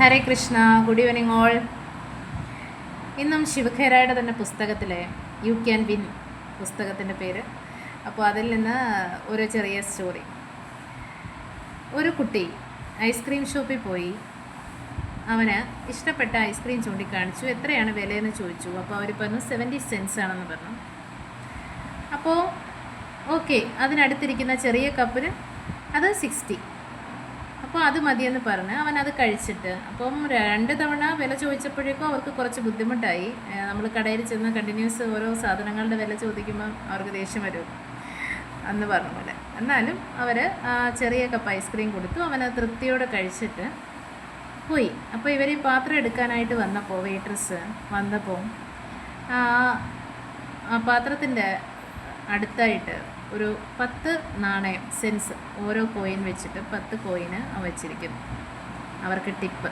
ഹരേ Krishna. Good evening all. ഇന്നും ശിവഖേരയുടെ തന്നെ പുസ്തകത്തിലെ യു ക്യാൻ വിൻ പുസ്തകത്തിൻ്റെ പേര്. അപ്പോൾ അതിൽ നിന്ന് ഒരു ചെറിയ സ്റ്റോറി. ഒരു കുട്ടി ഐസ്ക്രീം ഷോപ്പിൽ പോയി. അവന് ഇഷ്ടപ്പെട്ട ഐസ്ക്രീം ചൂണ്ടിക്കാണിച്ചു. എത്രയാണ് വിലയെന്ന് ചോദിച്ചു. അപ്പോൾ അവർ പറഞ്ഞു 70 cents ആണെന്ന് പറഞ്ഞു. അപ്പോൾ ഓക്കെ, അതിനടുത്തിരിക്കുന്ന ചെറിയ കപ്പിന് അത് 60. അപ്പോൾ അത് മതിയെന്ന് പറഞ്ഞ് അവൻ അത് കഴിച്ചിട്ട്, അപ്പം 2 തവണ വില ചോദിച്ചപ്പോഴേക്കും അവർക്ക് കുറച്ച് ബുദ്ധിമുട്ടായി. നമ്മൾ കടയിൽ ചെന്ന് കണ്ടിന്യൂസ് ഓരോ സാധനങ്ങളുടെ വില ചോദിക്കുമ്പം അവർക്ക് ദേഷ്യം വരും അന്ന് പറഞ്ഞ പോലെ. എന്നാലും അവർ ചെറിയ കപ്പ് ഐസ്ക്രീം കൊടുത്തു. അവനത് തൃപ്തിയോടെ കഴിച്ചിട്ട് പോയി. അപ്പോൾ ഇവർ ഈ പാത്രം എടുക്കാനായിട്ട് വന്നപ്പോൾ, വെയിട്രസ് വന്നപ്പോൾ ആ പാത്രത്തിൻ്റെ അടുത്തായിട്ട് ഒരു 10 നാണയം, സെൻസ്, ഓരോ കോയിൻ വെച്ചിട്ട് 10 കോയിന് വെച്ചിരിക്കുന്നു, അവർക്ക് ടിപ്പ്.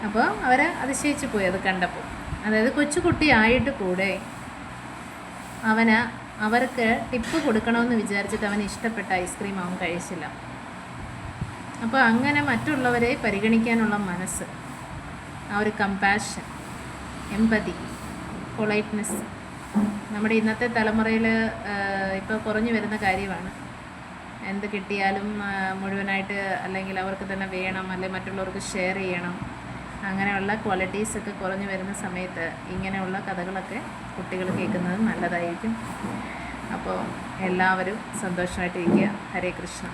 അപ്പോൾ അവർ അതിശയിച്ച് പോയി അത് കണ്ടപ്പോൾ. അതായത് കൊച്ചുകുട്ടി ആയിട്ട് കൂടെ അവർക്ക് ടിപ്പ് കൊടുക്കണമെന്ന് വിചാരിച്ചിട്ട് അവന് ഇഷ്ടപ്പെട്ട ഐസ്ക്രീം അവൻ കഴിച്ചില്ല. അപ്പോൾ അങ്ങനെ മറ്റുള്ളവരെ പരിഗണിക്കാനുള്ള മനസ്സ്, ആ ഒരു കമ്പാഷൻ, എമ്പതി, പൊളൈറ്റ്നെസ് നമ്മുടെ ഇന്നത്തെ തലമുറയിൽ ഇപ്പോൾ കുറഞ്ഞു വരുന്ന കാര്യമാണ്. എന്ത് കിട്ടിയാലും മുഴുവനായിട്ട്, അല്ലെങ്കിൽ അവർക്ക് തന്നെ വേണം, അല്ലെങ്കിൽ മറ്റുള്ളവർക്ക് ഷെയർ ചെയ്യണം. അങ്ങനെയുള്ള ക്വാളിറ്റീസൊക്കെ കുറഞ്ഞു വരുന്ന സമയത്ത് ഇങ്ങനെയുള്ള കഥകളൊക്കെ കുട്ടികൾ കേൾക്കുന്നത് നല്ലതായിരിക്കും. അപ്പോൾ എല്ലാവരും സന്തോഷമായിട്ടിരിക്കുക. ഹരേ കൃഷ്ണ.